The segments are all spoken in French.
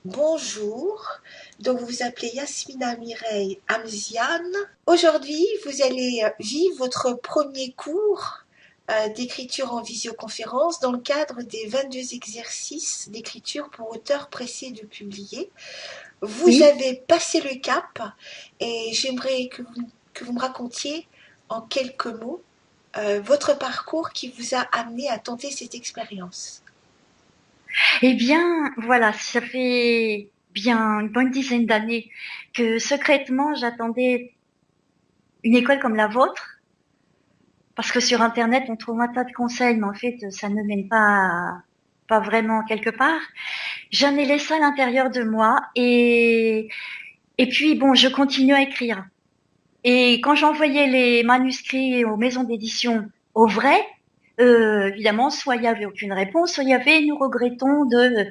Bonjour, donc vous vous appelez Yasmina Mireille Amziane. Aujourd'hui, vous allez vivre votre premier cours d'écriture en visioconférence dans le cadre des 22 exercices d'écriture pour auteurs pressés de publier. Vous Oui, avez passé le cap et j'aimerais que vous me racontiez en quelques mots votre parcours qui vous a amené à tenter cette expérience. eh bien, voilà, ça fait bien une bonne dizaine d'années que secrètement j'attendais une école comme la vôtre, parce que sur Internet on trouve un tas de conseils, mais en fait ça ne mène pas vraiment quelque part. J'en ai laissé à l'intérieur de moi et puis bon, je continue à écrire. Et quand j'envoyais les manuscrits aux maisons d'édition au vrai, évidemment, soit il y avait aucune réponse, soit il y avait nous regrettons de.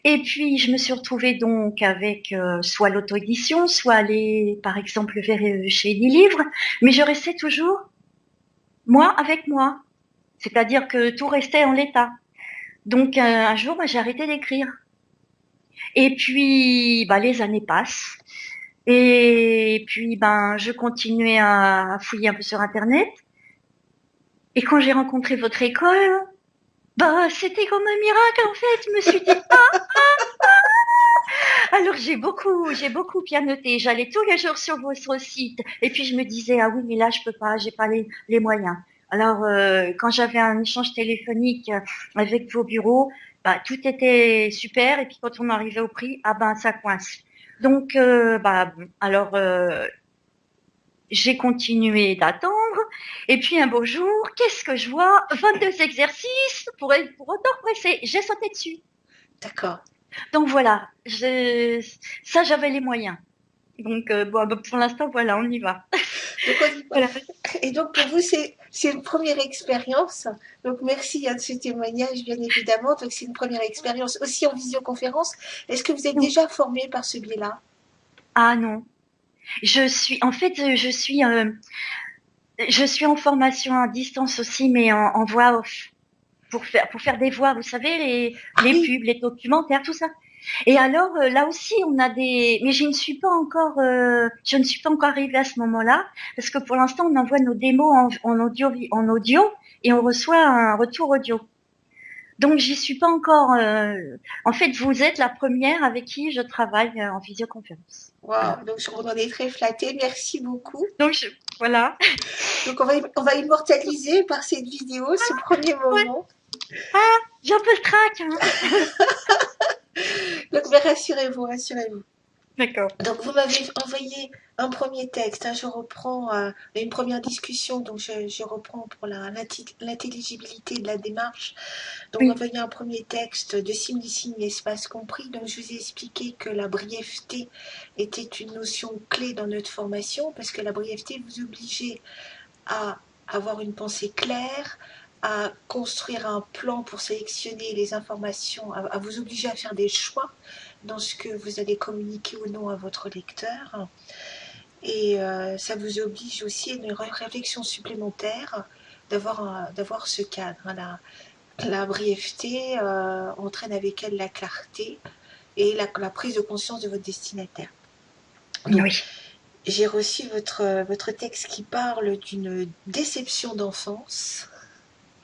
Et puis, je me suis retrouvée donc avec soit l'auto-édition, soit aller, par exemple, chez Livre, mais je restais toujours moi avec moi. C'est-à-dire que tout restait en l'état. Donc, un jour, j'ai arrêté d'écrire. Et puis, les années passent. Et puis, je continuais à fouiller un peu sur Internet. Et quand j'ai rencontré votre école, c'était comme un miracle, en fait. Je me suis dit, alors j'ai beaucoup pianoté. J'allais tous les jours sur votre site et puis je me disais ah oui mais là je peux pas, j'ai pas les moyens. Alors quand j'avais un échange téléphonique avec vos bureaux, tout était super et puis quand on arrivait au prix, ça coince. Donc alors j'ai continué d'attendre et puis un beau jour, qu'est-ce que je vois? 22 exercices pour autant pressé. J'ai sauté dessus. D'accord. Donc voilà, ça j'avais les moyens. Donc, pour l'instant, voilà, on y va. Donc on y va. Voilà. Et donc pour vous, c'est une première expérience. Donc merci de ce témoignage, bien évidemment. Donc c'est une première expérience aussi en visioconférence. Est-ce que vous êtes Donc, déjà formé par ce biais-là? ah non, en fait, je suis en formation à distance aussi, mais en voix off, pour faire des voix, vous savez, Ah les oui, pubs, les documentaires, tout ça. Et alors, là aussi, on a mais je ne suis pas encore arrivée à ce moment-là, parce que pour l'instant, on envoie nos démos en audio, et on reçoit un retour audio. Donc j'y suis pas encore. En fait, vous êtes la première avec qui je travaille en visioconférence. Voilà. wow. Donc on en est très flatté. Merci beaucoup. Donc voilà. Donc on va immortaliser par cette vidéo ce premier Ouais. moment. Ah, j'ai un peu le trac. Hein. Donc mais rassurez-vous, rassurez-vous. D'accord. Donc vous m'avez envoyé un premier texte, hein, je reprends une première discussion, donc je reprends pour l'intelligibilité de la démarche. Donc Oui. envoyé un premier texte de simili-signe espace compris. Donc je vous ai expliqué que la brièveté était une notion clé dans notre formation parce que la brièveté vous obligeait à avoir une pensée claire, à construire un plan pour sélectionner les informations, à vous obliger à faire des choix dans ce que vous allez communiquer ou non à votre lecteur. Et ça vous oblige aussi à une réflexion supplémentaire d'avoir ce cadre. La brièveté entraîne avec elle la clarté et la prise de conscience de votre destinataire. Donc, Oui. j'ai reçu votre texte qui parle d'une déception d'enfance.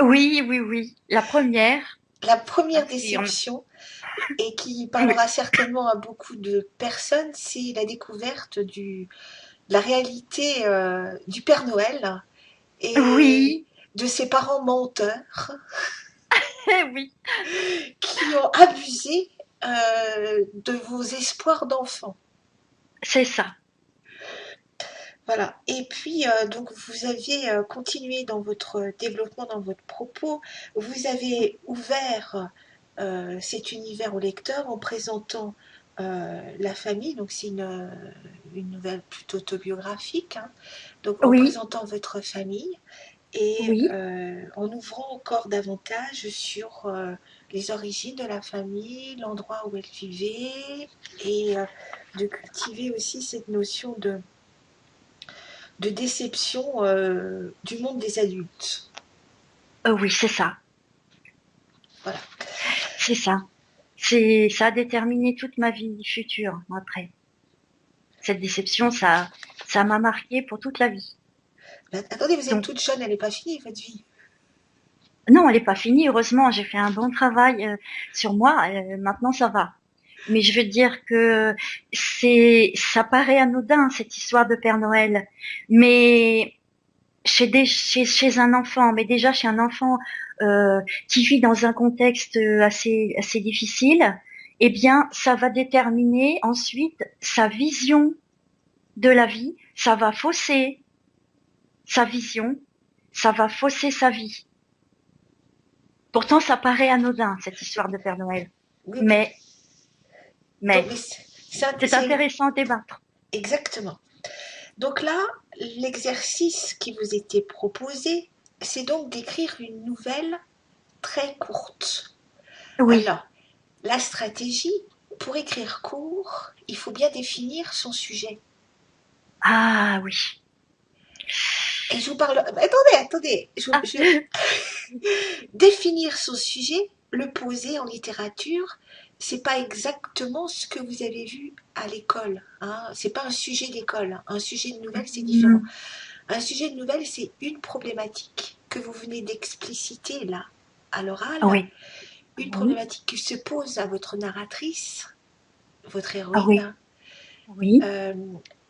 Oui, oui, oui. La première. La première Après, déception, et qui oui. parlera certainement à beaucoup de personnes, c'est la découverte de la réalité du Père Noël et Oui. de ses parents menteurs Oui. qui ont abusé de vos espoirs d'enfant. C'est ça. Voilà. Et puis, donc, vous aviez continué dans votre développement, dans votre propos. Vous avez ouvert cet univers au lecteur en présentant la famille. Donc, c'est une nouvelle plutôt autobiographique, hein. Donc, en Oui. présentant votre famille et Oui. en ouvrant encore davantage sur les origines de la famille, l'endroit où elle vivait et de cultiver aussi cette notion de déception du monde des adultes. Oui, c'est ça. Voilà. C'est ça. Ça a déterminé toute ma vie future après. Cette déception, ça m'a marqué pour toute la vie. Ben, attendez, vous êtes Donc, toute jeune, elle n'est pas finie, votre vie. non, elle n'est pas finie. Heureusement, j'ai fait un bon travail sur moi. Maintenant, ça va. Mais je veux dire que ça paraît anodin cette histoire de Père Noël, mais chez un enfant, mais déjà chez un enfant qui vit dans un contexte assez difficile, eh bien, ça va déterminer ensuite sa vision de la vie. Ça va fausser sa vision, ça va fausser sa vie. Pourtant, ça paraît anodin cette histoire de Père Noël, Oui, mais mais donc mais c'est intéressant à débattre. exactement. Donc là, l'exercice qui vous était proposé, c'est donc d'écrire une nouvelle très courte. Oui. Alors, la stratégie, pour écrire court, il faut bien définir son sujet. Ah oui. Et je vous parle. Attendez. Ah, Définir son sujet, le poser en littérature, c'est pas exactement ce que vous avez vu à l'école. Hein. C'est pas un sujet d'école. Hein. Un sujet de nouvelle, c'est différent. mm, Un sujet de nouvelle, c'est une problématique que vous venez d'expliciter là, à l'oral, oui, une oui, problématique qui se pose à votre narratrice, votre ah oui, héroïne, oui, euh,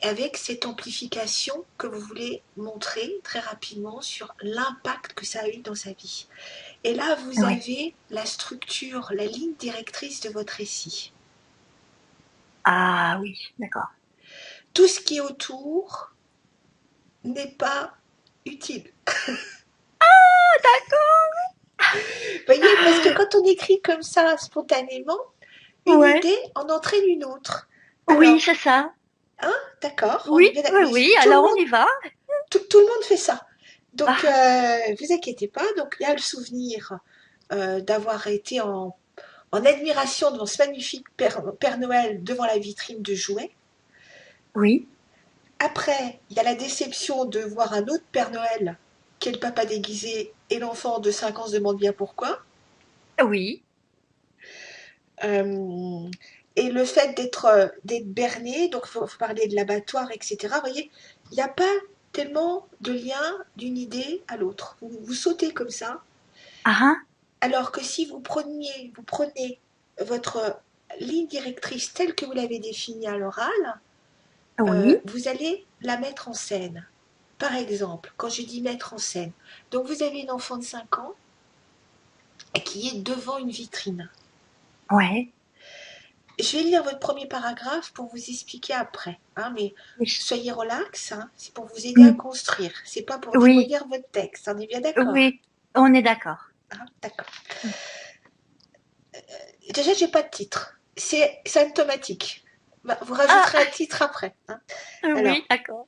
avec cette amplification que vous voulez montrer très rapidement sur l'impact que ça a eu dans sa vie. Et là, vous oui. avez la structure, la ligne directrice de votre récit. Ah oui, d'accord. Tout ce qui est autour n'est pas utile. Vous voyez, parce que quand on écrit comme ça spontanément, une Ouais. idée en entraîne une autre. Oui, Alors, c'est ça. hein, d'accord, on Oui, est bien oui, d'accord. Mais oui. tout le Alors on monde, y va. tout le monde fait ça. Donc, Ah, vous inquiétez pas. Donc, il y a le souvenir d'avoir été en admiration devant ce magnifique Père Noël devant la vitrine de jouets. oui, Après, il y a la déception de voir un autre Père Noël, qui est le papa déguisé, et l'enfant de 5 ans se demande bien pourquoi. oui. Euh, et le fait d'être berné, donc il faut parler de l'abattoir, etc. Vous voyez, il n'y a pas tellement de lien d'une idée à l'autre. Vous sautez comme ça, Ah, alors que si vous prenez votre ligne directrice telle que vous l'avez définie à l'oral, oui, vous allez la mettre en scène. Par exemple, quand je dis mettre en scène, donc vous avez une enfant de 5 ans qui est devant une vitrine. ouais. Je vais lire votre premier paragraphe pour vous expliquer après, hein, mais Oui, soyez relax, hein, c'est pour vous aider à mm, construire, c'est pas pour vous oui, relire votre texte, on est bien d'accord, oui. On est d'accord. hein, d'accord. Mm. Déjà, j'ai pas de titre, c'est symptomatique. Bah, vous Ah, rajouterez un titre après. Hein. Alors, oui, d'accord.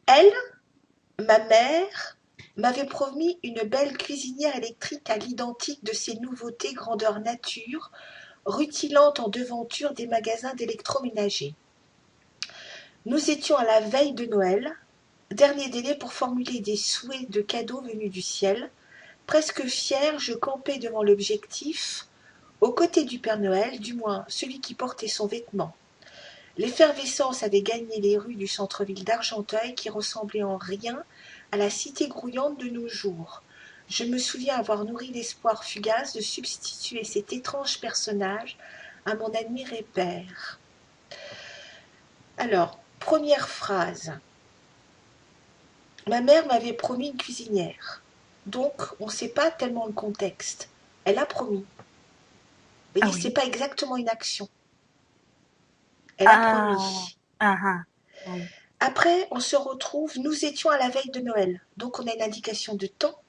elle, ma mère, m'avait promis une belle cuisinière électrique à l'identique de ces nouveautés grandeur nature, rutilantes en devanture des magasins d'électroménager. Nous étions à la veille de Noël, dernier délai pour formuler des souhaits de cadeaux venus du ciel. Presque fier, je campais devant l'objectif, aux côtés du Père Noël, du moins celui qui portait son vêtement. L'effervescence avait gagné les rues du centre-ville d'Argenteuil qui ressemblait en rien à la cité grouillante de nos jours. Je me souviens avoir nourri l'espoir fugace de substituer cet étrange personnage à mon admiré père. Alors, première phrase. Ma mère m'avait promis une cuisinière. Donc, on ne sait pas tellement le contexte. Elle a promis. Vous Ah voyez, c'est oui. pas exactement une action. Elle a Ah, promis. ah, ah. Oui. Après, on se retrouve, nous étions à la veille de Noël. Donc, on a une indication de temps.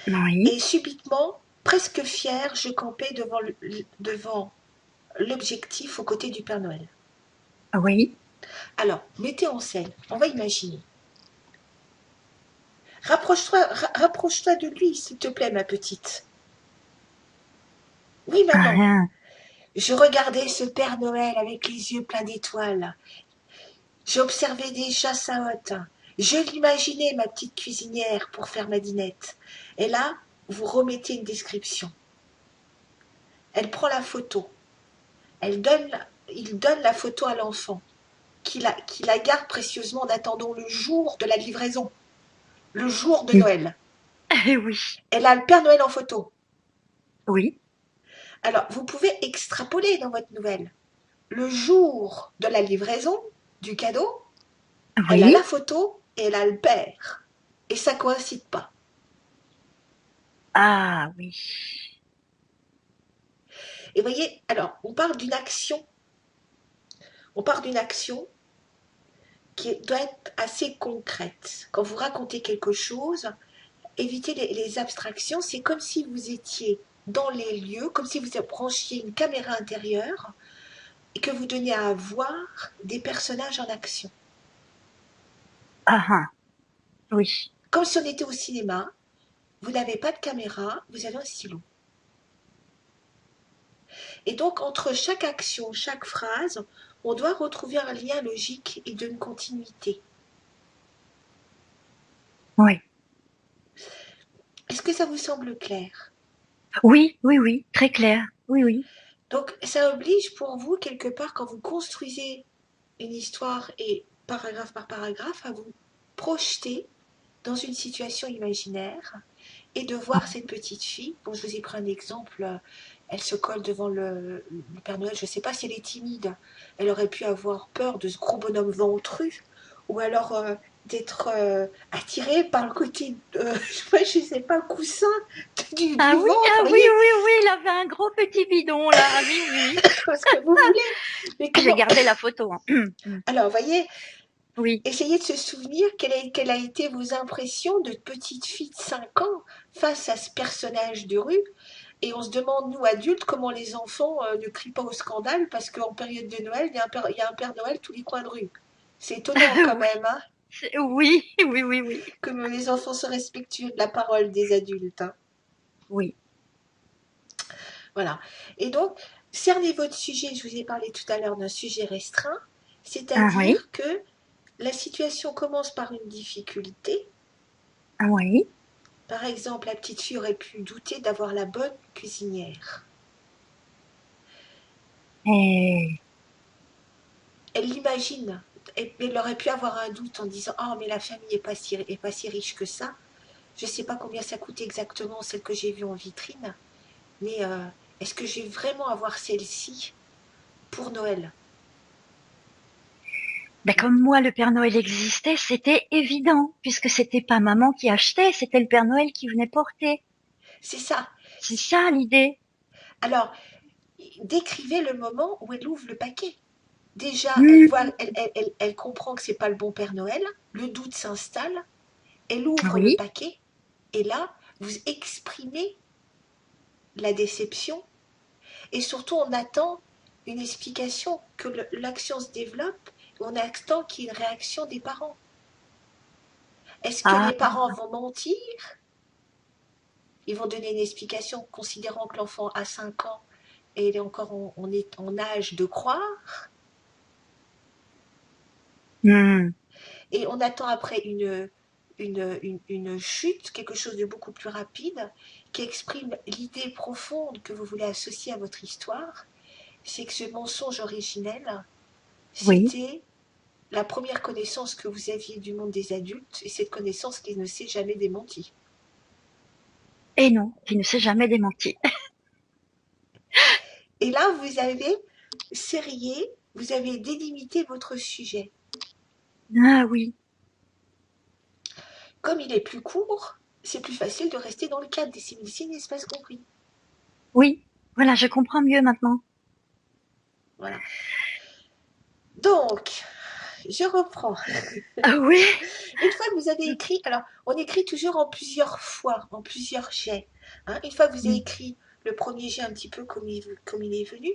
Oui, Et subitement, presque fière, je campais devant l'objectif aux côtés du Père Noël. oui. Alors, mettez en scène. On va imaginer. Rapproche-toi de lui, s'il te plaît, ma petite. Oui, Ah, maman. ah. Je regardais ce Père Noël avec les yeux pleins d'étoiles. J'observais déjà sa hotte. Je l'imaginais, ma petite cuisinière, pour faire ma dînette. Et là, vous remettez une description. Elle prend la photo. Elle donne, il donne la photo à l'enfant, qui la garde précieusement en attendant le jour de la livraison, le jour de Noël. Oui, Elle a le Père Noël en photo. oui, Alors, vous pouvez extrapoler dans votre nouvelle. Le jour de la livraison du cadeau, elle a oui. la photo et elle a le père. Et ça coïncide pas. Ah oui. Et vous voyez, alors, on part d'une action qui doit être assez concrète. Quand vous racontez quelque chose, évitez les abstractions. C'est comme si vous étiez dans les lieux, comme si vous branchiez une caméra intérieure et que vous donniez à voir des personnages en action. Ah ah, oui. Comme si on était au cinéma, vous n'avez pas de caméra, vous avez un stylo. Et donc, entre chaque action, chaque phrase, on doit retrouver un lien logique et d'une continuité. Oui. Est-ce que ça vous semble clair? Oui, oui, oui, très clair. Oui, oui. Donc, ça oblige pour vous, quelque part, quand vous construisez une histoire et paragraphe par paragraphe, à vous projeter dans une situation imaginaire et de voir cette petite fille. Bon, je vous ai pris un exemple. Elle se colle devant le Père Noël. Je ne sais pas si elle est timide. Elle aurait pu avoir peur de ce gros bonhomme ventru ou alors d'être attirée par le côté, je ne sais pas, coussin Ah du oui, ventre, ah vous oui, voyez, oui, oui, il avait un gros petit bidon là. Ah oui, oui, oui. ce que vous voulez. Mais J'ai comment? gardé la photo, hein. Alors, vous voyez, Oui. essayez de se souvenir quelle a été vos impressions de petite fille de 5 ans face à ce personnage de rue. Et on se demande, nous adultes, comment les enfants ne crient pas au scandale parce qu'en période de Noël, il y a un Père Noël tous les coins de rue. C'est étonnant quand Oui. même, hein, Oui, oui, oui, oui. comme les enfants sont respectueux de la parole des adultes, hein. Oui. Voilà. Et donc, cernez votre sujet. Je vous ai parlé tout à l'heure d'un sujet restreint, Ah oui, c'est-à-dire que la situation commence par une difficulté. ah oui. Par exemple, la petite fille aurait pu douter d'avoir la bonne cuisinière. Et Elle l'imagine. Elle aurait pu avoir un doute en disant oh, mais la famille est pas si riche que ça. Je ne sais pas combien ça coûte exactement, celle que j'ai vue en vitrine, mais est-ce que je vais vraiment avoir celle-ci pour Noël? ben comme moi, le Père Noël existait, c'était évident, puisque c'était pas maman qui achetait, c'était le Père Noël qui venait porter. C'est ça. C'est ça l'idée. Alors, décrivez le moment où elle ouvre le paquet. Déjà, Hmm, elle comprend que c'est pas le bon Père Noël, le doute s'installe, elle ouvre le oui. paquet, et là, vous exprimez la déception, et surtout on attend une explication, que l'action se développe, on attend qu'il y ait une réaction des parents. Est-ce que Ah, les parents vont mentir? Ils vont donner une explication considérant que l'enfant a 5 ans et il est encore on est en âge de croire, hmm, et on attend après une chute, quelque chose de beaucoup plus rapide, qui exprime l'idée profonde que vous voulez associer à votre histoire, c'est que ce mensonge originel, oui. c'était la première connaissance que vous aviez du monde des adultes, et cette connaissance qui ne s'est jamais démentie. Et non, qui ne s'est jamais démenti. Et là, vous avez serré, vous avez délimité votre sujet. Ah oui, Comme il est plus court, c'est plus facile de rester dans le cadre des simili-signes espace compris. oui. Voilà, je comprends mieux maintenant. Voilà. Donc, je reprends. Ah oui, Une fois que vous avez écrit, alors on écrit toujours en plusieurs fois, en plusieurs jets, hein. Une fois que vous avez écrit le premier jet un petit peu comme il est venu,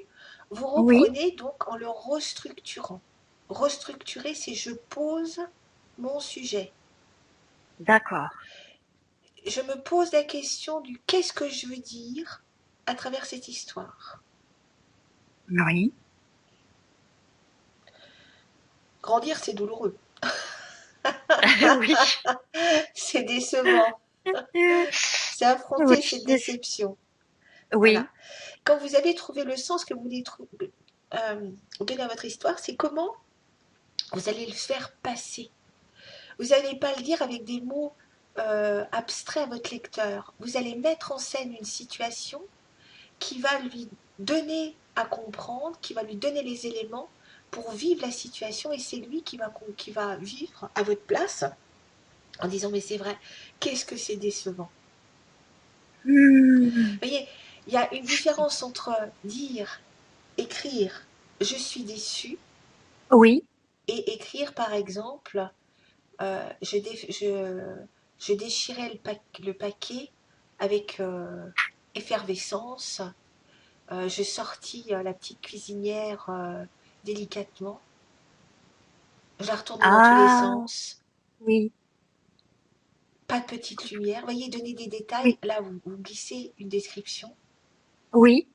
vous oui, reprenez donc en le restructurant. Restructurer, c'est je pose mon sujet. d'accord. Je me pose la question du qu'est-ce que je veux dire à travers cette histoire. Oui. Grandir, c'est douloureux. Oui. C'est décevant. C'est affronter Oui, cette déception. Voilà. Oui, Quand vous avez trouvé le sens que vous voulez donner à votre histoire, c'est comment vous allez le faire passer. Vous n'allez pas le dire avec des mots abstraits à votre lecteur. Vous allez mettre en scène une situation qui va lui donner à comprendre, qui va lui donner les éléments pour vivre la situation, et c'est lui qui va vivre à votre place en disant mais c'est vrai, qu'est-ce que c'est décevant. hmm, Vous voyez, il y a une différence entre dire, écrire je suis déçu oui, et écrire par exemple je déchirais le paquet avec effervescence. Je sortis la petite cuisinière délicatement. Je la retournais dans tous les ah, sens. oui, Pas de petite lumière. Vous voyez, donner des détails. oui, Là, vous glissez une description. oui,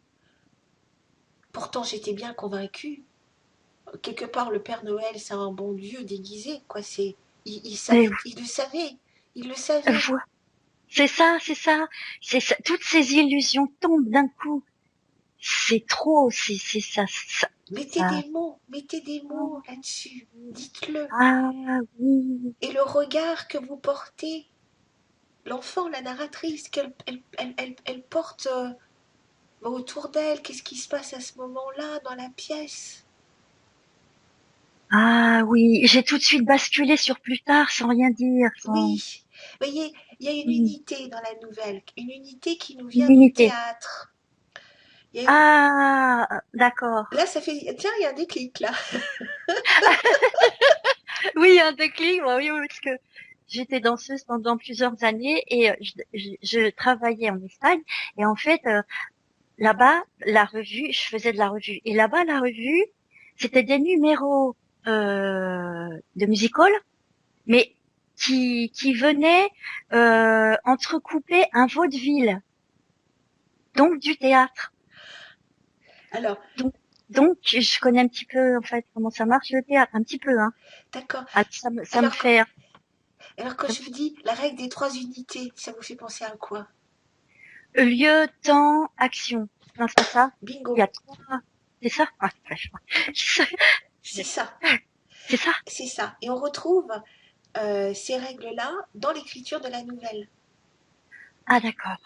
Pourtant, j'étais bien convaincue. Quelque part, le Père Noël, c'est un bon Dieu déguisé. Quoi. mais Il le savait. Il le savait. vo- c'est ça, c'est ça, toutes ces illusions tombent d'un coup. C'est trop, c'est ça, ça. Mettez des mots là-dessus. Dites-le. Ah oui, Et le regard que vous portez, l'enfant, la narratrice, elle porte autour d'elle, qu'est-ce qui se passe à ce moment-là dans la pièce? ah oui, j'ai tout de suite basculé sur plus tard sans rien dire, sans Oui, vous voyez, il y a une hmm, unité dans la nouvelle, une unité qui nous vient du limité. théâtre. Il y a une... Ah, d'accord. Là, ça fait... Tiens, il y a un déclic, là. Oui, un déclic, bah oui, oui, parce que j'étais danseuse pendant plusieurs années et je travaillais en Espagne et en fait là-bas la revue, je faisais de la revue et là-bas la revue c'était des numéros de music-hall mais qui venaient entrecouper un vaudeville, donc du théâtre. Alors, Donc donc je connais un petit peu en fait comment ça marche le théâtre, un petit peu hein. d'accord. Ah, ça me Alors, fait alors, quand je vous dis la règle des trois unités, ça vous fait penser à quoi? lieu, temps, action. Non, c'est pas ça? Il y Bingo, a trois. C'est ça? Ah, c'est ça, c'est ça? c'est ça. Et on retrouve ces règles-là dans l'écriture de la nouvelle. Ah, d'accord.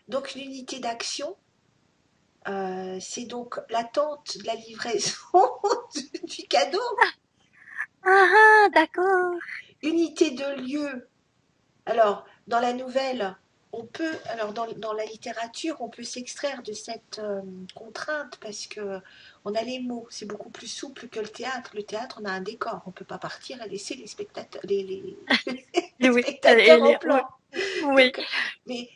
Donc, l'unité d'action, c'est donc l'attente de la livraison du cadeau. Ah, ah, d'accord. Unité de lieu. Alors, dans la nouvelle, alors dans la littérature, on peut s'extraire de cette contrainte parce que on a les mots. C'est beaucoup plus souple que le théâtre. Le théâtre, on a un décor. On ne peut pas partir et laisser les spectateurs, les Oui, spectateurs en oui, plan. oui, Donc, mais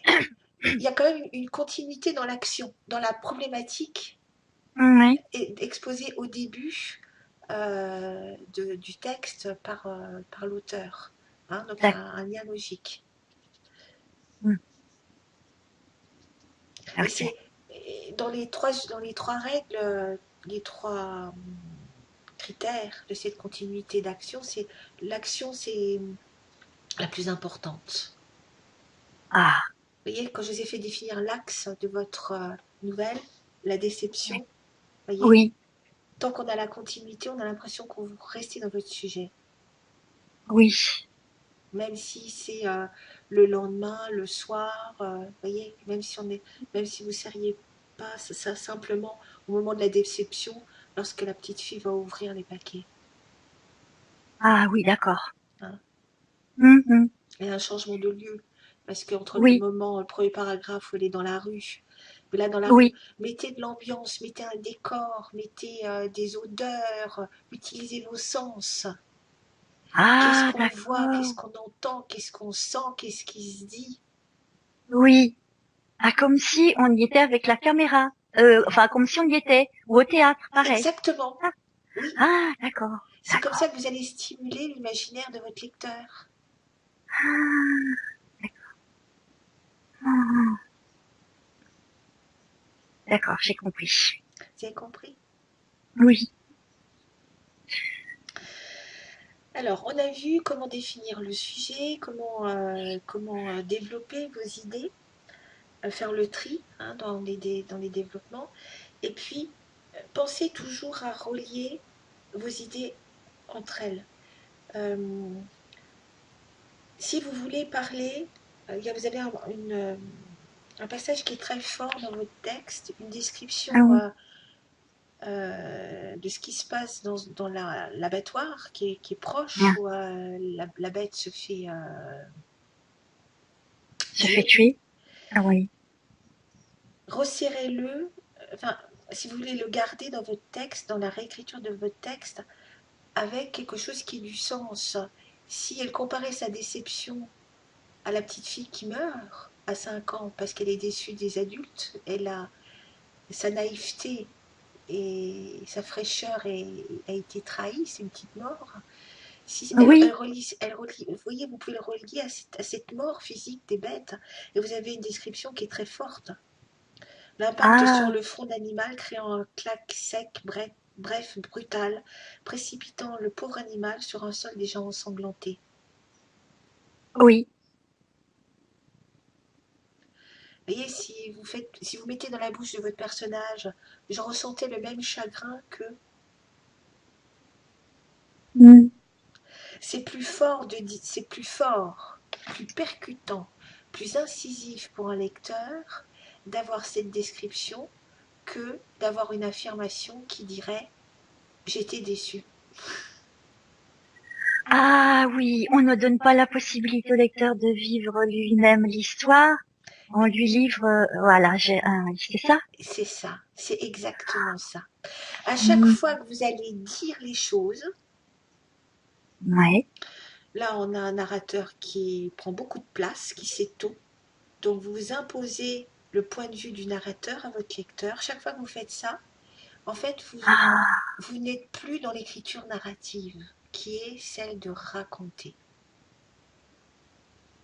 il y a quand même une continuité dans l'action, dans la problématique oui, exposée au début du texte par l'auteur. Hein, donc il y a d'accord. un lien logique. Hmm, Et ok. c'est dans les trois règles, les trois critères de cette continuité d'action, c'est l'action, c'est la plus importante. Ah, Vous voyez, quand je vous ai fait définir l'axe de votre nouvelle, la déception, oui, vous voyez, oui, tant qu'on a la continuité, on a l'impression qu'on vous restez dans votre sujet. oui. Même si c'est le lendemain, le soir, vous voyez, même si vous ne seriez pas, c'est ça simplement au moment de la déception, lorsque la petite fille va ouvrir les paquets. Ah, oui, d'accord. Hein. Mhm, Il y a un changement de lieu, parce qu'entre le oui, moment, le premier paragraphe où elle est dans la rue, mais là dans la rue, oui. mettez de l'ambiance, mettez un décor, mettez des odeurs, utilisez vos sens. Qu'est-ce Ah, qu'on voit, qu'est-ce d'accord. qu'on entend, qu'est-ce qu'on sent, qu'est-ce qui se dit. Oui. Ah, comme si on y était avec la caméra. Enfin, comme si on y était. Ou au théâtre, pareil. Exactement, Ah, oui. ah, d'accord. C'est comme D'accord. ça que vous allez stimuler l'imaginaire de votre lecteur. Ah, d'accord. D'accord, j'ai compris. Vous avez compris? Oui, Alors, on a vu comment définir le sujet, comment développer vos idées. faire le tri hein, dans les développements. Et puis, pensez toujours à relier vos idées entre elles. Euh, Si vous voulez parler, vous avez un passage qui est très fort dans votre texte, une Ah description oui, de ce qui se passe dans l'abattoir qui est proche, bien. où la bête se fait Se fait tuer. tuer. Ah oui. Resserrez-le, enfin, si vous voulez le garder dans votre texte, dans la réécriture de votre texte, avec quelque chose qui ait du sens. Si elle comparait sa déception à la petite fille qui meurt à 5 ans parce qu'elle est déçue des adultes, elle a sa naïveté et sa fraîcheur a été trahie, c'est une petite mort. Si Oui. elle relie, vous voyez, vous pouvez le relier à cette mort physique des bêtes, et vous avez une description qui est très forte. L'impact sur Ah le front d'animal créant un claque sec, bref, brutal, précipitant le pauvre animal sur un sol déjà ensanglanté. oui. Vous voyez, si vous mettez dans la bouche de votre personnage, je ressentais le même chagrin que Mm. c'est plus fort, plus percutant, plus incisif pour un lecteur d'avoir cette description que d'avoir une affirmation qui dirait j'étais déçu. Ah oui, on ne donne pas la possibilité au lecteur de vivre lui-même l'histoire. On lui livre, voilà, c'est ça? C'est ça, c'est exactement ça. À chaque Mm. fois que vous allez dire les choses, Ouais. là on a un narrateur qui prend beaucoup de place, qui sait tout. Donc vous imposez le point de vue du narrateur à votre lecteur. Chaque fois que vous faites ça, en fait, Ah, vous n'êtes plus dans l'écriture narrative, qui est celle de raconter.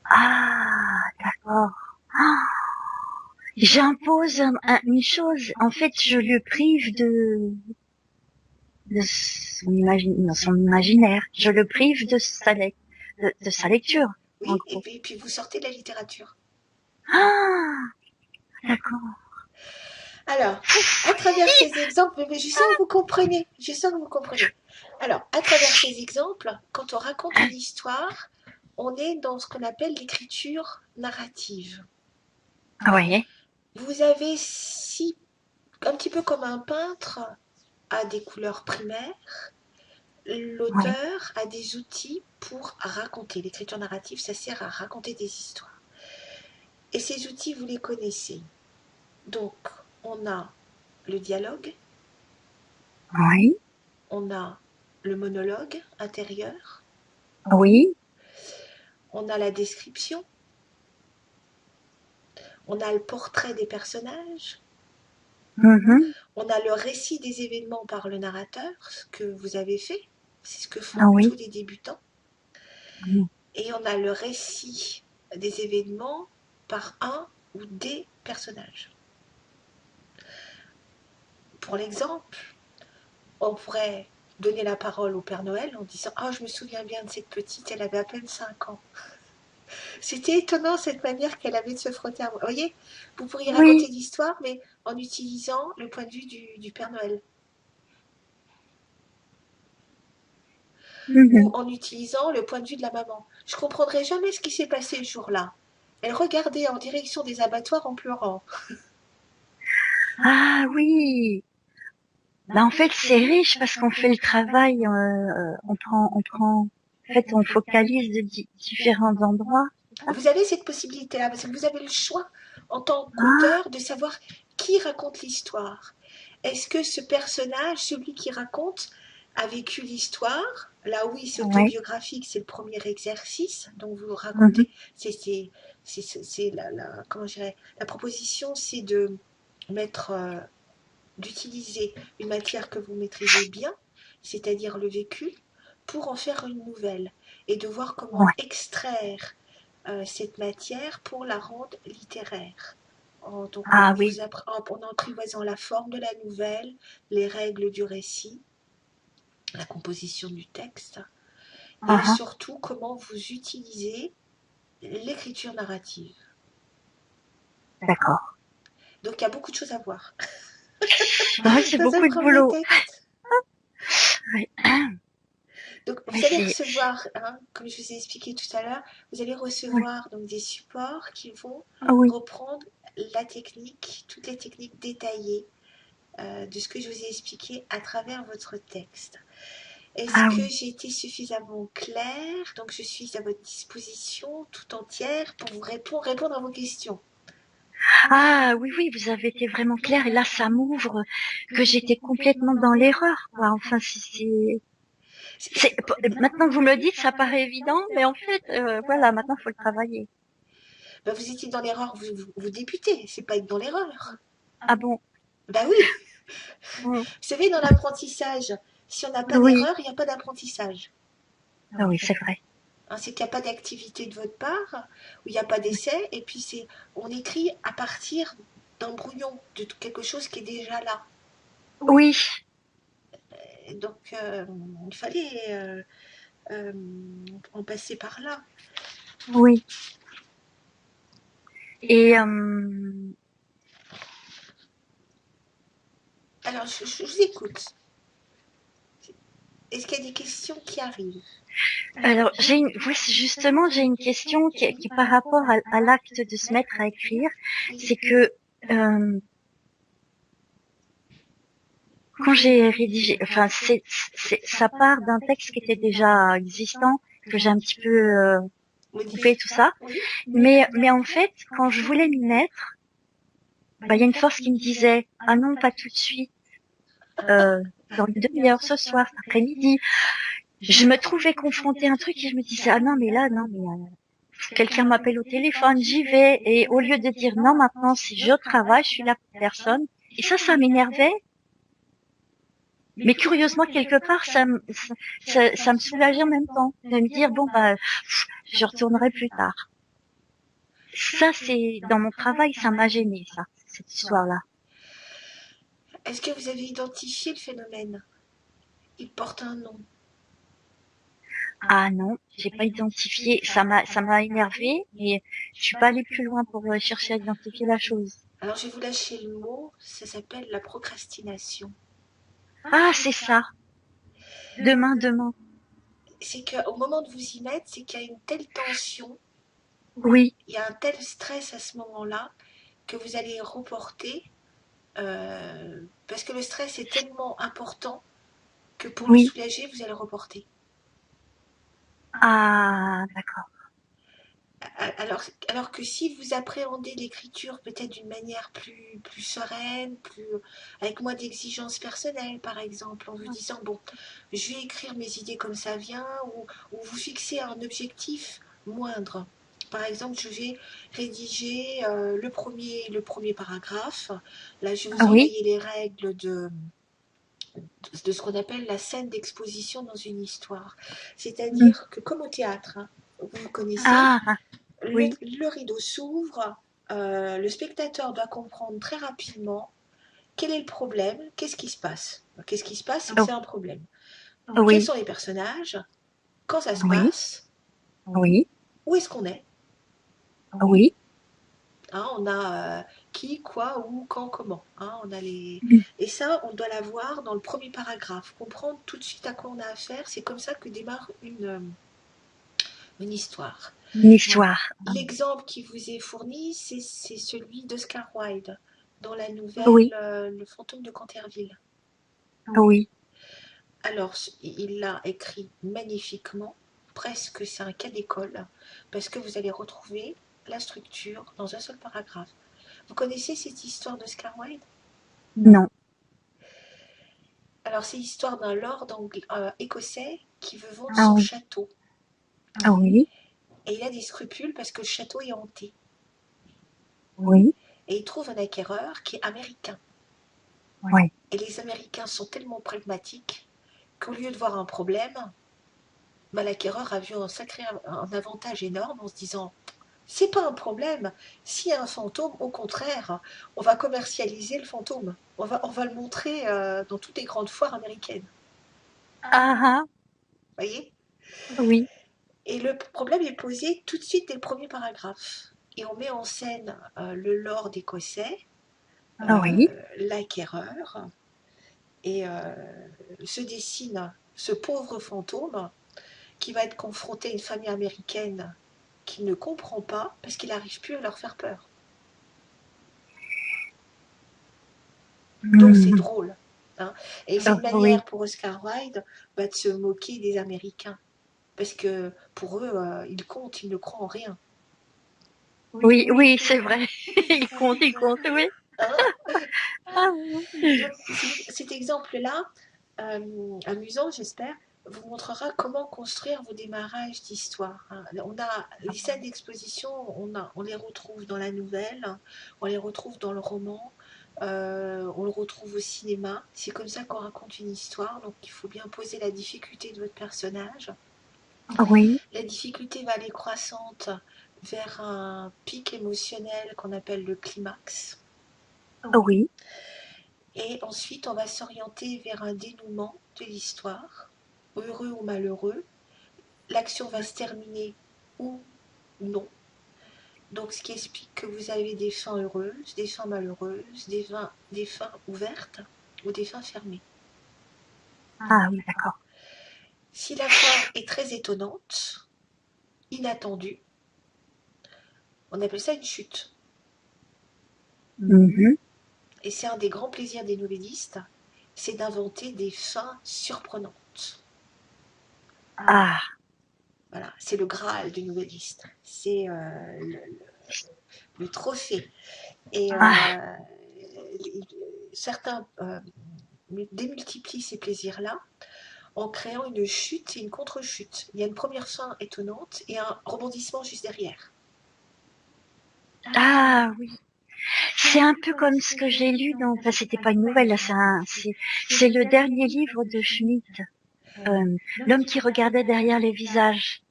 ah, d'accord. Ah, j'impose une chose. En fait, je le prive de son imaginaire. Je le prive de de sa lecture, en Oui, gros. et puis vous sortez de la littérature. Ah, d'accord. Alors, à travers ces exemples, mais je sens que vous comprenez, je sens que vous comprenez. Alors, à travers ces exemples, quand on raconte une histoire, on est dans ce qu'on appelle l'écriture narrative. Ah ouais. Vous avez un petit peu comme un peintre a des couleurs primaires, Ouais. l'auteur a des outils pour raconter. L'écriture narrative, ça sert à raconter des histoires. Et ces outils, vous les connaissez. Donc, on a le dialogue, Oui. on a le monologue intérieur, Oui. on a la description, on a le portrait des personnages, Mhm. on a le récit des événements par le narrateur, ce que vous avez fait, c'est ce que Ah font tous oui. les débutants, Mm. et on a le récit des événements par un ou des personnages. Pour l'exemple, on pourrait donner la parole au Père Noël en disant « Ah, je me souviens bien de cette petite, elle avait à peine 5 ans. » C'était étonnant cette manière qu'elle avait de se frotter à moi. Vous voyez, vous pourriez raconter Oui. l'histoire, mais en utilisant le point de vue du Père Noël. Ou Mhm. en utilisant le point de vue de la maman. Je ne comprendrai jamais ce qui s'est passé ce jour-là. Elle regardait en direction des abattoirs en pleurant. Ah oui. Bah, en fait, c'est riche parce qu'on fait le travail, en fait, on focalise de différents endroits. Vous avez cette possibilité-là, parce que vous avez le choix en tant Ah, qu'auteur de savoir qui raconte l'histoire. Est-ce que ce personnage, celui qui raconte, a vécu l'histoire? Là oui, c'est ouais. autobiographique, c'est le premier exercice. Donc vous Mhm. racontez, c'est comment je dirais, la proposition, c'est de mettre, d'utiliser une matière que vous maîtrisez bien, c'est-à-dire le vécu, pour en faire une nouvelle et de voir comment Ouais. extraire cette matière pour la rendre littéraire. Donc Ah oui. en apprivoisant la forme de la nouvelle, les règles du récit, la composition du texte, et Ah, surtout comment vous utilisez l'écriture narrative. d'accord. Donc il y a beaucoup de choses à voir Ah oui, c'est dans un beaucoup de premier boulot. texte. Oui, Donc mais vous allez c'est, recevoir, hein, comme je vous ai expliqué tout à l'heure, vous allez oui. recevoir donc des supports qui vont Ah oui, reprendre la technique, toutes les techniques détaillées de ce que je vous ai expliqué à travers votre texte. Est-ce ah que oui. j'ai été suffisamment claire? Donc je suis à votre disposition tout entière pour vous répondre à vos questions. Ah oui, oui, vous avez été vraiment clair et là, ça m'ouvre que j'étais complètement dans l'erreur, quoi. Enfin, maintenant que vous me le dites, ça paraît évident, mais en fait, voilà, maintenant, il faut le travailler. Ben, vous étiez dans l'erreur, vous débutez, c'est pas être dans l'erreur. Ah bon? Ben oui, Mm. vous savez, dans l'apprentissage, si on n'a pas Oui, d'erreur, il n'y a pas d'apprentissage. ah oui, c'est vrai. Hein, c'est qu'il n'y a pas d'activité de votre part, ou il n'y a pas d'essai, et puis on écrit à partir d'un brouillon, de quelque chose qui est déjà là. Oui, Et donc, il fallait euh, en passer par là. oui. Et Alors, je vous écoute. Est-ce qu'il y a des questions qui arrivent? alors, oui, justement, j'ai une question qui est par rapport à l'acte de se mettre à écrire. Oui. C'est que euh, quand j'ai rédigé, enfin, ça part d'un texte qui était déjà existant, que j'ai un petit peu coupé tout Modifié. ça. Oui. Mais en fait, quand je voulais m'y mettre, bah, il y a une force qui me disait, ah non, pas tout de suite, dans une demi-heure, ce soir, cet après-midi. Je me trouvais confrontée à un truc et je me disais, ah non, mais là, non, mais quelqu'un m'appelle au téléphone, j'y vais. Et au lieu de dire, non, maintenant, si je travaille, je suis là pour personne. Et ça m'énervait. Mais curieusement, quelque part, ça me soulageait en même temps. De me dire, bon, bah, je retournerai plus tard. Ça, c'est, dans mon travail, ça m'a gêné, ça, cette histoire-là. Est-ce que vous avez identifié le phénomène? Il porte un nom. Ah non, j'ai pas identifié. Ça m'a énervé, mais je suis pas allée plus loin pour chercher à identifier la chose. Alors, je vais vous lâcher le mot. Ça s'appelle la procrastination. Ah, c'est ça. Demain. C'est qu'au moment de vous y mettre, c'est qu'il y a une telle tension, Oui, il y a un tel stress à ce moment-là que vous allez reporter parce que le stress est tellement important que pour le oui. soulager, vous allez reporter. Ah, d'accord. Alors que si vous appréhendez l'écriture peut-être d'une manière plus sereine, avec moins d'exigences personnelles, par exemple, en vous disant, bon, je vais écrire mes idées comme ça vient, ou vous fixez un objectif moindre. Par exemple, je vais rédiger le premier paragraphe. Là, je vais vous Ah oui. envoyer les règles de ce qu'on appelle la scène d'exposition dans une histoire. Mm. C'est-à-dire que, comme au théâtre, hein, vous connaissez, Ah, oui. le rideau s'ouvre, le spectateur doit comprendre très rapidement quel est le problème, qu'est-ce qui se passe. Qu'est-ce qui se passe, c'est que Oh, c'est un problème. Quels oui, sont les personnages, quand ça se oui, passe, oui, où est-ce qu'on est. oui. Hein, on a qui, quoi, où, quand, comment. Hein, Mm. Et ça, on doit l'avoir dans le premier paragraphe. Comprendre tout de suite à quoi on a affaire. C'est comme ça que démarre une histoire. Une histoire. L'exemple qui vous est fourni, c'est celui d'Oscar Wilde dans la Oui, nouvelle Le fantôme de Canterville. oui. Alors, il l'a écrit magnifiquement, presque c'est un cas d'école, parce que vous allez retrouver la structure dans un seul paragraphe. Vous connaissez cette histoire d'Oscar Wilde? Non. Alors, c'est l'histoire d'un lord écossais qui veut vendre Ah son oui, château. ah oui, Et il a des scrupules parce que le château est hanté. oui, Et il trouve un acquéreur qui est américain. oui. Et les Américains sont tellement pragmatiques qu'au lieu de voir un problème, bah, l'acquéreur a vu un avantage énorme en se disant c'est pas un problème, s'il y a un fantôme, au contraire, on va commercialiser le fantôme, on va le montrer dans toutes les grandes foires américaines. Ah, ah, Voyez. oui. Et le problème est posé tout de suite dès le premier paragraphe. et on met en scène le lord écossais, Ah oui. l'acquéreur, et se dessine ce pauvre fantôme qui va être confronté à une famille américaine qui ne comprend pas parce qu'il n'arrive plus à leur faire peur. Donc c'est Mhm. drôle. Hein. Et c'est Ah une oui. manière pour Oscar Wilde de se moquer des Américains. Parce que pour eux, ils comptent, ils ne croient en rien. Oui, oui, c'est vrai. Il compte, oui. Hein. Ah oui. Donc cet exemple-là, amusant j'espère, vous montrera comment construire vos démarrages d'histoire. Hein. On a les scènes d'exposition, on les retrouve dans la nouvelle, on les retrouve dans le roman, on le retrouve au cinéma. C'est comme ça qu'on raconte une histoire, donc il faut bien poser la difficulté de votre personnage. Oui, La difficulté va aller croissante vers un pic émotionnel qu'on appelle le climax. oui. Et ensuite, on va s'orienter vers un dénouement de l'histoire, heureux ou malheureux. L'action va se terminer ou non. Donc, ce qui explique que vous avez des fins heureuses, des fins malheureuses, des fins ouvertes ou des fins fermées. Ah oui, d'accord. Si la fin est très étonnante, inattendue, on appelle ça une chute. Mhm. Et c'est un des grands plaisirs des novellistes, c'est d'inventer des fins surprenantes. Ah, Voilà, c'est le Graal du novelliste. C'est le trophée. Et ah, certains démultiplient ces plaisirs-là en créant une chute et une contre-chute. Il y a une première fin étonnante et un rebondissement juste derrière. ah oui. C'est un peu comme ce que j'ai lu dans, enfin, c'était pas une nouvelle, là, c'est le dernier livre de Schmitt, euh, L'homme qui regardait derrière les visages.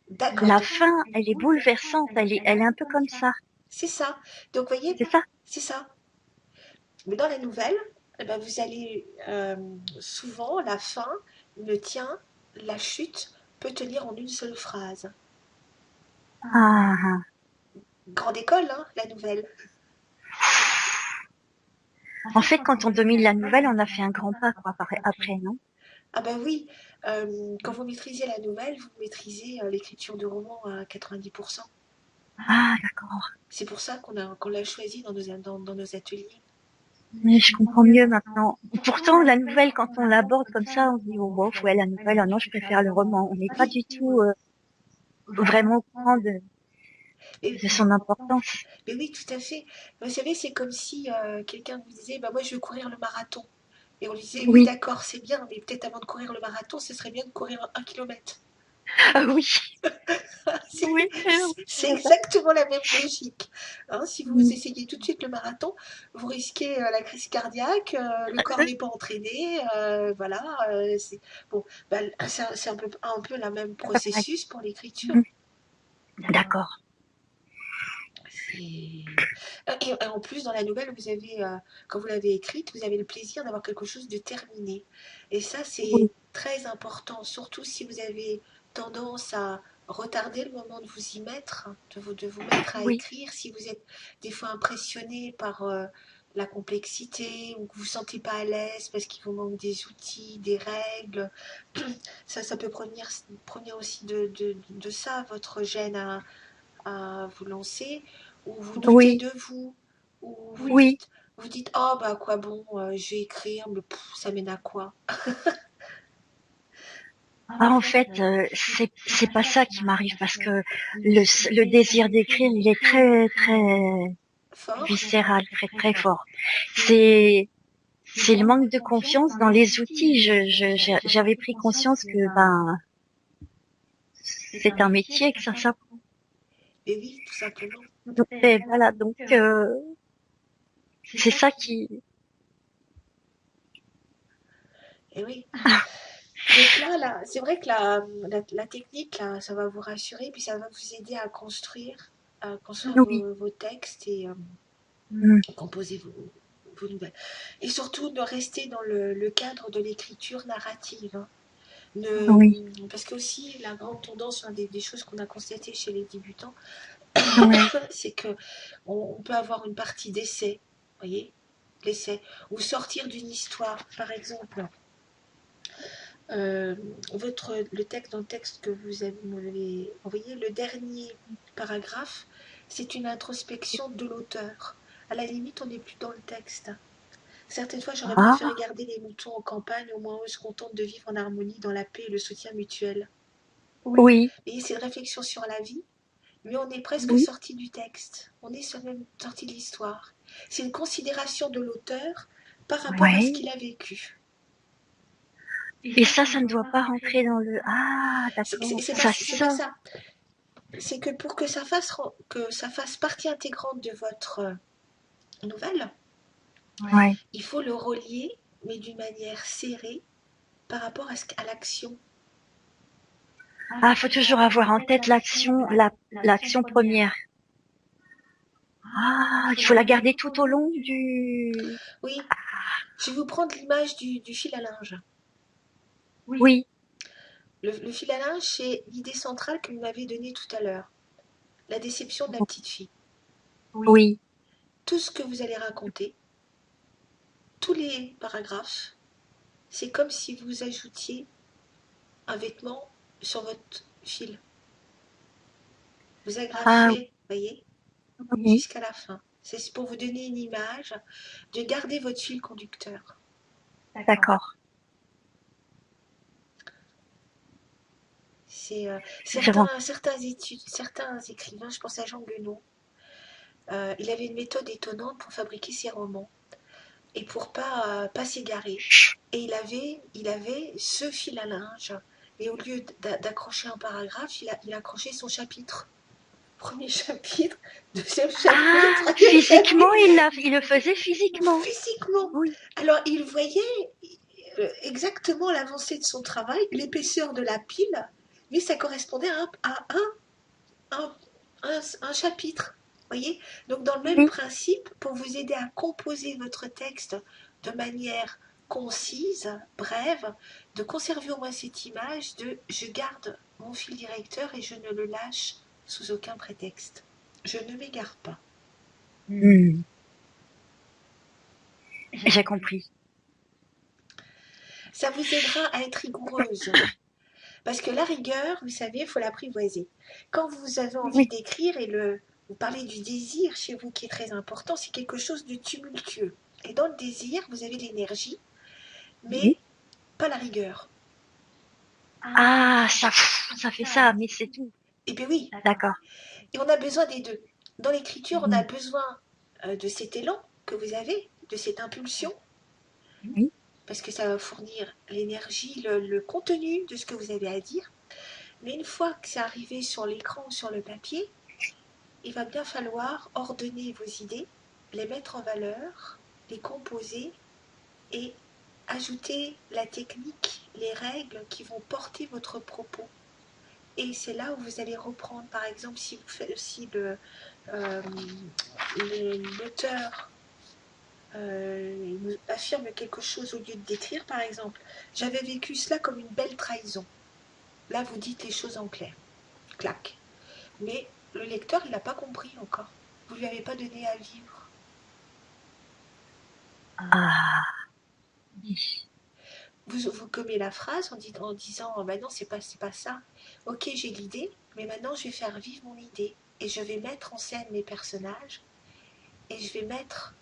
D'accord, La fin, elle est bouleversante, elle est un peu comme ça. c'est ça. Donc, vous voyez, C'est ça? c'est ça. Mais dans la nouvelle, eh ben, vous allez souvent, la fin ne tient, la chute peut tenir en une seule phrase. Ah, ah. Grande école, hein, la nouvelle. En fait, quand on domine la nouvelle, on a fait un grand pas, quoi, après, non? Ah ben oui, quand vous maîtrisez la nouvelle, vous maîtrisez l'écriture de roman à 90%. Ah, d'accord. C'est pour ça qu'on l'a choisi dans nos ateliers. Mais je comprends mieux maintenant. Pourtant, la nouvelle, quand on l'aborde comme ça, on se dit, oh, bof, ouais, la nouvelle, ah non, je préfère le roman. On n'est pas Oui, du tout vraiment au courant mais, de son importance. mais oui, tout à fait. Vous savez, c'est comme si quelqu'un vous disait, bah moi je veux courir le marathon. Et on lui disait, oui Oui, d'accord, c'est bien, mais peut-être avant de courir le marathon, ce serait bien de courir 1 kilomètre. ah oui, oui, C'est c'est ça. exactement la même logique. Hein, si vous Mm. essayez tout de suite le marathon, vous risquez la crise cardiaque, le corps n'est pas entraîné, voilà. Bon, bah, c'est un peu la même C'est pas pareil. processus pour l'écriture. Mm. D'accord. Et en plus, dans la nouvelle, quand vous l'avez écrite, vous avez le plaisir d'avoir quelque chose de terminé. Et ça, c'est Oui, très important, surtout si vous avez tendance à retarder le moment de vous y mettre, de vous mettre à oui, écrire, si vous êtes des fois impressionné par la complexité ou que vous ne vous sentez pas à l'aise parce qu'il vous manque des outils, des règles. Ça peut provenir aussi de ça, votre gêne à vous lancer, ou vous doutez oui, de vous, ou oui. vous dites oh bah quoi bon, je vais écrire, mais ça mène à quoi? Ah, en fait, c'est pas ça qui m'arrive parce que le désir d'écrire, il est très, très Fort? viscéral, très, très fort. C'est c'est le manque de confiance dans les outils. J'avais pris conscience que ben c'est un métier que ça s'apprend. Et oui, tout simplement. Et voilà, donc c'est ça qui. Et oui. Donc là, c'est vrai que la technique, là, ça va vous rassurer, puis ça va vous aider à construire Oui. vos textes et Mm. composer vos nouvelles. Et surtout, de rester dans le cadre de l'écriture narrative. Hein. Oui. Parce que aussi, la grande tendance, des choses qu'on a constatées chez les débutants, Ouais. c'est que on peut avoir une partie d'essai, voyez, l'essai, ou sortir d'une histoire, par exemple. Euh, dans le texte que m'avez envoyé, le dernier paragraphe, c'est une introspection de l'auteur. À la limite, on n'est plus dans le texte. Certaines fois, j'aurais préféré Ah, garder les moutons en campagne, au moins eux se contentent de vivre en harmonie dans la paix et le soutien mutuel. oui, Et c'est une réflexion sur la vie, mais on est presque oui, sorti du texte. On est même sorti de l'histoire. C'est une considération de l'auteur par rapport à ce ouais. qu'il a vécu. Et ça ne doit pas rentrer dans le... Ah, d'accord. Ça C'est pas sort. ça. C'est que pour que ça fasse partie intégrante de votre nouvelle, Ouais. il faut le relier, mais d'une manière serrée par rapport à l'action. Ah, faut toujours avoir en tête l'action première. Ah, il faut la garder tout au long du... Oui, je vais vous prendre l'image du fil à linge. Oui, Le fil à linge, c'est l'idée centrale que vous m'avez donnée tout à l'heure. La déception de la petite fille. oui. Tout ce que vous allez raconter, tous les paragraphes, c'est comme si vous ajoutiez un vêtement sur votre fil. Vous Ah, agrafez, voyez, oui, jusqu'à la fin. C'est pour vous donner une image de garder votre fil conducteur. d'accord. C'est J'ai ren- certains écrivains, je pense à Jean Guenon, il avait une méthode étonnante pour fabriquer ses romans et pour pas s'égarer. Et il avait ce fil à linge. Et au lieu d'accrocher un paragraphe, il accrochait son chapitre. Premier chapitre, deuxième chapitre, Ah, troisième physiquement, chapitre, il le faisait physiquement. physiquement. Oui, Alors il voyait exactement l'avancée de son travail, l'épaisseur de la pile, mais ça correspondait un, un chapitre. Voyez. Donc dans le même oui. principe, pour vous aider à composer votre texte de manière concise, brève, de conserver au moins cette image de je garde mon fil directeur et je ne le lâche sous aucun prétexte. Je ne m'égare pas. Hmm, j'ai compris. Ça vous aidera à être rigoureuse. Parce que la rigueur, vous savez, il faut l'apprivoiser. Quand vous avez envie Oui, d'écrire vous parlez du désir chez vous qui est très important, c'est quelque chose de tumultueux. Et dans le désir, vous avez de l'énergie, mais oui. pas la rigueur. Ah, ça fait ça, mais c'est tout. Et bien oui, D'accord. et on a besoin des deux. Dans l'écriture, on a Mhm. besoin de cet élan que vous avez, de cette impulsion, Oui, parce que ça va fournir l'énergie, le contenu de ce que vous avez à dire. Mais une fois que c'est arrivé sur l'écran ou sur le papier, il va bien falloir ordonner vos idées, les mettre en valeur, les composer et ajouter la technique, les règles qui vont porter votre propos. Et c'est là où vous allez reprendre, par exemple, si euh, l'auteur affirme quelque chose au lieu de décrire, par exemple, j'avais vécu cela comme une belle trahison. Là, vous dites les choses en clair. Clac. Mais le lecteur, il n'a pas compris encore. Vous ne lui avez pas donné à vivre. ah, Vous gommez la phrase en disant oh, bah non, c'est pas ça. Ok, j'ai l'idée, mais maintenant je vais faire vivre mon idée. Et je vais mettre en scène mes personnages. Et je vais mettre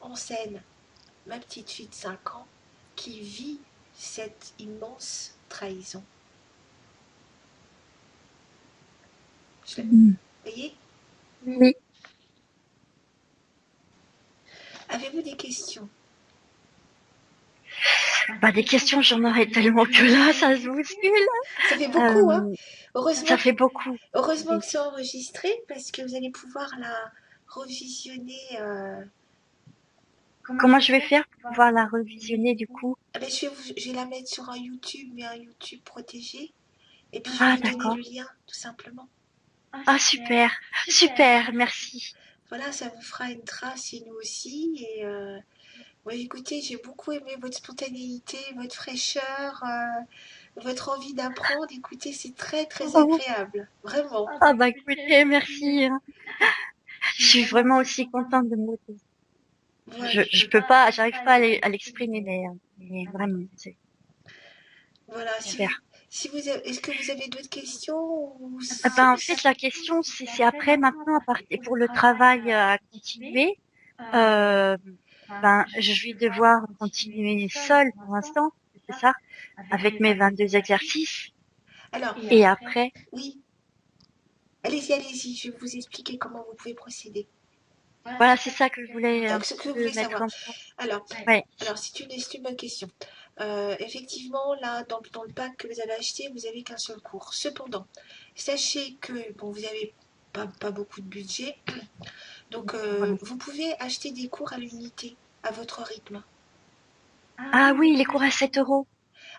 en scène ma petite fille de 5 ans qui vit cette immense trahison. Vous hmm, voyez. oui. Avez-vous des questions? Bah, des questions, j'en aurais tellement que là, ça se bouscule. Ça fait beaucoup, hein. Euh, ça Heureusement, fait beaucoup. heureusement Oui. que c'est enregistré parce que vous allez pouvoir la revisionner. Comment je vais faire pour pouvoir la revisionner du coup? Ah ben, je vais la mettre sur un YouTube, mais un YouTube protégé. Et puis je vais Ah, vous donner d'accord. le lien, tout simplement. Ah, super. Super, merci. Voilà, ça vous fera une trace et nous aussi. Et ouais, écoutez, j'ai beaucoup aimé votre spontanéité, votre fraîcheur. votre envie d'apprendre. Écoutez, c'est très très Oh, agréable, vraiment. ah bah écoutez, merci, hein. Je suis vraiment aussi contente de me Voilà, je peux pas, j'arrive pas à l'exprimer, mais vraiment, c'est voilà. super. Est-ce que vous avez d'autres questions ou Ah ben, en fait, la question, c'est après, maintenant, à partir, pour le travail à continuer, euh, ben, je vais devoir continuer seule pour l'instant, c'est ça, avec mes 22 exercices. Alors, Et après, oui, allez-y, allez-y, je vais vous expliquer comment vous pouvez procéder. voilà, c'est ça que je voulais un Ce petit que vous peu voulez mettre savoir. en place. Alors, Ouais. c'est une bonne question. Effectivement, là, dans le pack que vous avez acheté, vous n'avez qu'un seul cours. Cependant, sachez que bon, vous n'avez pas beaucoup de budget, donc Voilà. vous pouvez acheter des cours à l'unité, à votre rythme. Ah oui, les cours à 7 €.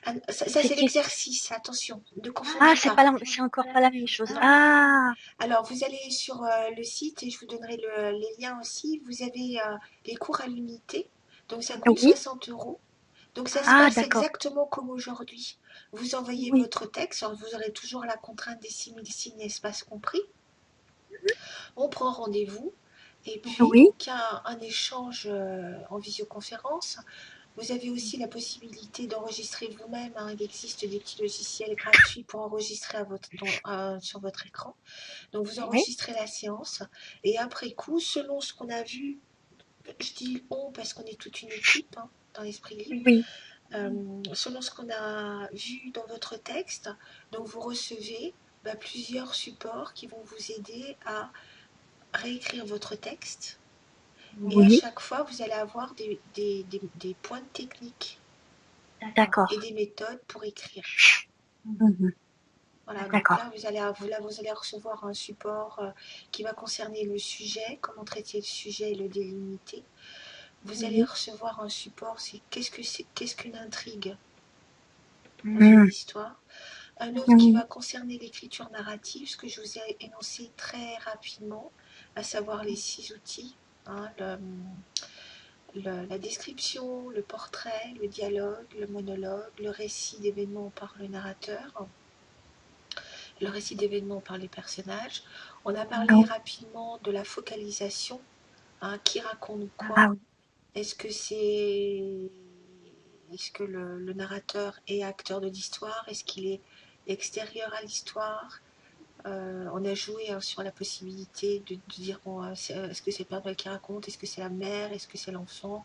Ah, ça c'est C'était, l'exercice, attention, ne ah, confondez pas. c'est encore pas la même chose. Non. Ah, Alors, vous allez sur le site et je vous donnerai les liens aussi. Vous avez les cours à l'unité, donc ça coûte oui. 60 €. Donc ça se Ah, passe d'accord. exactement comme aujourd'hui. Vous envoyez Oui. votre texte, alors vous aurez toujours la contrainte des 6000 signes, espace compris. On prend rendez-vous et puis Oui. donc il y a un échange en visioconférence. Vous avez aussi la possibilité d'enregistrer vous-même, hein. Il existe des petits logiciels gratuits pour enregistrer sur votre écran. Donc vous Oui. enregistrez la séance et après coup, selon ce qu'on a vu, je dis on parce qu'on est toute une équipe, hein, dans l'esprit libre, Oui. selon ce qu'on a vu dans votre texte, donc vous recevez plusieurs supports qui vont vous aider à réécrire votre texte. Et à Oui. chaque fois, vous allez avoir des points techniques et D'accord. des méthodes pour écrire. Mhm. Voilà, donc D'accord. là, vous allez recevoir un support qui va concerner le sujet, comment traiter le sujet et le délimiter. Vous allez Oui. recevoir un support, qu'est-ce qu'une intrigue dans une Mhm. histoire. Un autre qui Oui. va concerner l'écriture narrative, ce que je vous ai énoncé très rapidement, à savoir les 6 outils, hein, la description, le portrait, le dialogue, le monologue, le récit d'événements par le narrateur, le récit d'événements par les personnages. On a parlé Non. rapidement de la focalisation, hein, qui raconte Ah quoi. oui. Est-ce que le narrateur est acteur de l'histoire? Est-ce qu'il est extérieur à l'histoire? On a joué, hein, sur la possibilité de dire bon, est-ce que c'est le Père Noël qui raconte? Est-ce que c'est la mère? Est-ce que c'est l'enfant?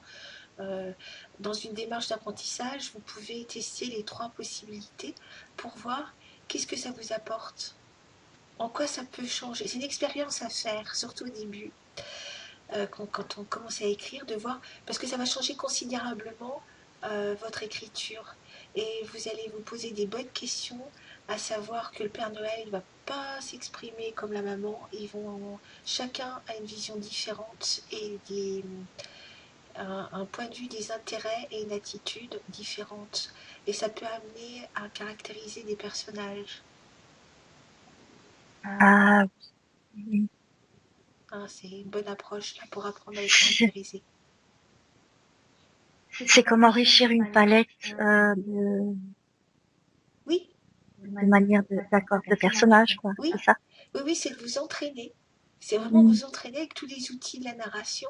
Euh, dans une démarche d'apprentissage, vous pouvez tester les 3 possibilités pour voir qu'est-ce que ça vous apporte, en quoi ça peut changer. C'est une expérience à faire, surtout au début, quand on commence à écrire, de voir, parce que ça va changer considérablement votre écriture. Et vous allez vous poser des bonnes questions, à savoir que le Père Noël ne va pas s'exprimer comme la maman. Chacun a une vision différente et un point de vue, des intérêts et une attitude différente. Et ça peut amener à caractériser des personnages. Ah oui. Hein, c'est une bonne approche là, pour apprendre à les C'est caractériser. c'est comme enrichir une palette Oui, de manière d'accord, de personnage, quoi. oui, C'est ça? oui, oui, c'est de vous entraîner. C'est vraiment Mm. vous entraîner avec tous les outils de la narration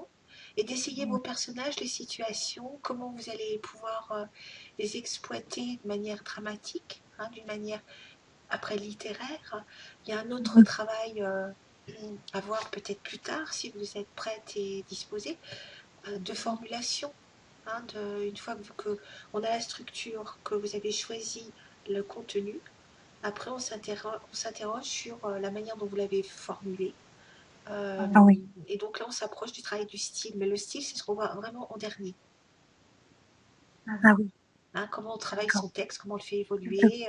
et d'essayer vos personnages, les situations, comment vous allez pouvoir les exploiter de manière dramatique, hein, d'une manière après littéraire. Il y a un autre Mhm. travail à voir peut-être plus tard, si vous êtes prête et disposée, de formulation. Hein, une fois que on a la structure, que vous avez choisi le contenu, après on s'interroge sur la manière dont vous l'avez formulé. Euh, Ah oui. et donc là, on s'approche du travail du style. Mais le style, c'est ce qu'on voit vraiment en dernier. Ah oui. Hein, comment on travaille D'accord. son texte, comment on le fait évoluer,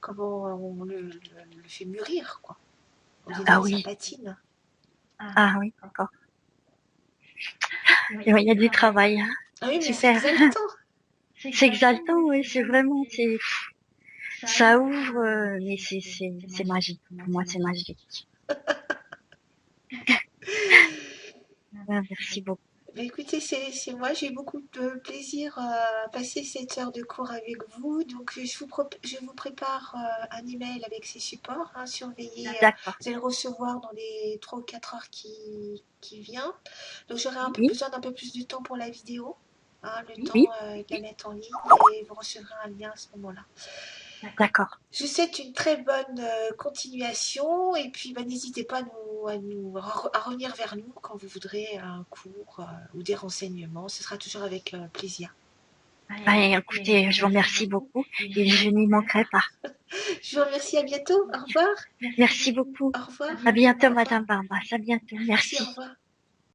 comment on le fait mûrir, quoi. On Ah dirait que ça oui. patine. Ah oui, d'accord. Et ouais, il y a du travail, hein. Ah oui, mais c'est Super. exaltant. C'est exaltant, oui, c'est vraiment, ça ouvre, mais c'est magique. Pour moi, c'est magique. Ouais, merci beaucoup. Bah, écoutez, c'est moi, j'ai eu beaucoup de plaisir à passer cette heure de cours avec vous. Donc, je vous prépare un email avec ces supports, hein, surveillez, D'accord. vous allez le recevoir dans les 3 ou 4 heures qui viennent. Donc, j'aurai Oui, besoin d'un peu plus de temps pour la vidéo, hein, le oui, temps oui. de la mettre en ligne et vous recevrez un lien à ce moment-là. D'accord. Je vous souhaite une très bonne continuation et puis bah, n'hésitez pas à revenir vers nous quand vous voudrez un cours ou des renseignements. Ce sera toujours avec plaisir. Ben, écoutez, je vous remercie beaucoup et je n'y manquerai pas. Je vous remercie, à bientôt. Au revoir. Merci beaucoup. Au revoir. À bientôt, Au revoir. Madame Barbas. À bientôt. Merci, au Merci. revoir.